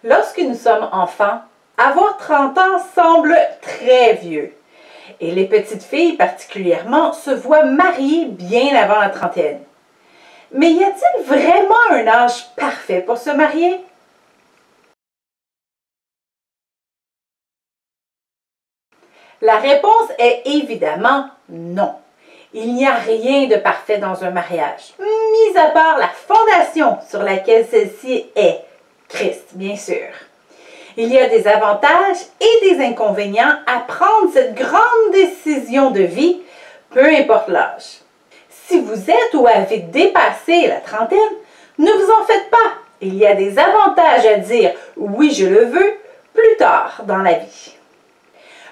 Lorsque nous sommes enfants, avoir 30 ans semble très vieux. Et les petites filles particulièrement se voient mariées bien avant la trentaine. Mais y a-t-il vraiment un âge parfait pour se marier? La réponse est évidemment non. Il n'y a rien de parfait dans un mariage, mis à part la fondation sur laquelle celle-ci est, Christ, bien sûr. Il y a des avantages et des inconvénients à prendre cette grande décision de vie, peu importe l'âge. Si vous êtes ou avez dépassé la trentaine, ne vous en faites pas. Il y a des avantages à dire « oui, je le veux » plus tard dans la vie.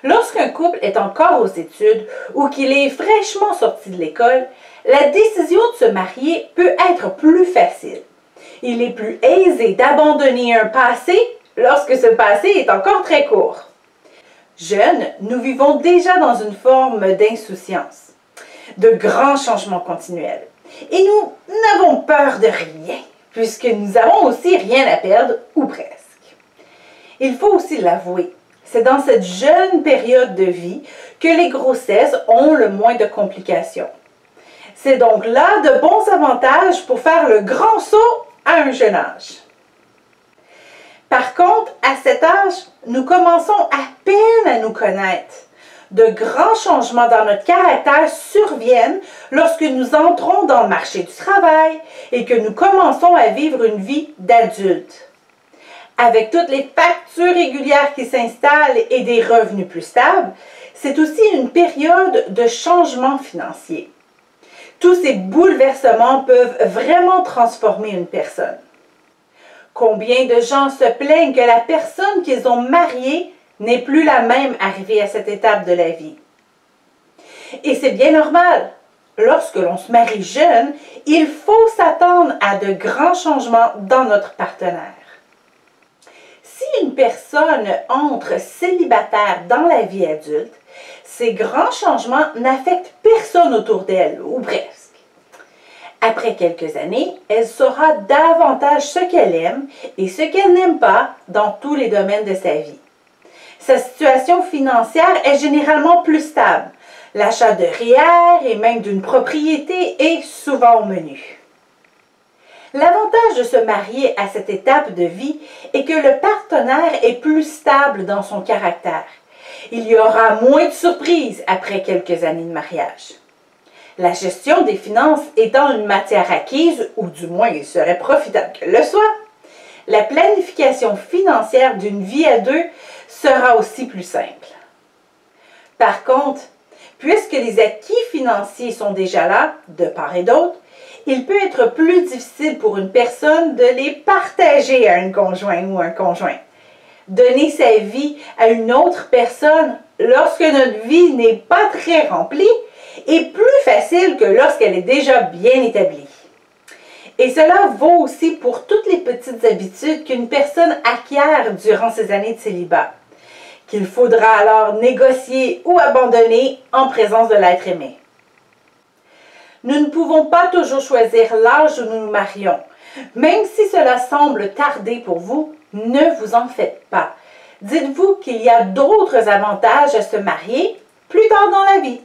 Lorsqu'un couple est encore aux études ou qu'il est fraîchement sorti de l'école, la décision de se marier peut être plus facile. Il est plus aisé d'abandonner un passé lorsque ce passé est encore très court. Jeunes, nous vivons déjà dans une forme d'insouciance, de grands changements continuels. Et nous n'avons peur de rien, puisque nous avons aussi rien à perdre, ou presque. Il faut aussi l'avouer, c'est dans cette jeune période de vie que les grossesses ont le moins de complications. C'est donc là de bons avantages pour faire le grand saut à un jeune âge. Par contre, à cet âge, nous commençons à peine à nous connaître. De grands changements dans notre caractère surviennent lorsque nous entrons dans le marché du travail et que nous commençons à vivre une vie d'adulte. Avec toutes les factures régulières qui s'installent et des revenus plus stables, c'est aussi une période de changement financier. Tous ces bouleversements peuvent vraiment transformer une personne. Combien de gens se plaignent que la personne qu'ils ont mariée n'est plus la même arrivée à cette étape de la vie. Et c'est bien normal. Lorsque l'on se marie jeune, il faut s'attendre à de grands changements dans notre partenaire. Si une personne entre célibataire dans la vie adulte, ces grands changements n'affectent personne autour d'elle, ou presque. Après quelques années, elle saura davantage ce qu'elle aime et ce qu'elle n'aime pas dans tous les domaines de sa vie. Sa situation financière est généralement plus stable. L'achat de REER et même d'une propriété est souvent au menu. L'avantage de se marier à cette étape de vie est que le partenaire est plus stable dans son caractère. Il y aura moins de surprises après quelques années de mariage. La gestion des finances étant une matière acquise, ou du moins il serait profitable qu'elle le soit, la planification financière d'une vie à deux sera aussi plus simple. Par contre, puisque les acquis financiers sont déjà là, de part et d'autre, il peut être plus difficile pour une personne de les partager à un conjoint ou un conjoint. Donner sa vie à une autre personne lorsque notre vie n'est pas très remplie est plus facile que lorsqu'elle est déjà bien établie. Et cela vaut aussi pour toutes les petites habitudes qu'une personne acquiert durant ses années de célibat, qu'il faudra alors négocier ou abandonner en présence de l'être aimé. Nous ne pouvons pas toujours choisir l'âge où nous nous marions. Même si cela semble tarder pour vous, ne vous en faites pas. Dites-vous qu'il y a d'autres avantages à se marier plus tard dans la vie.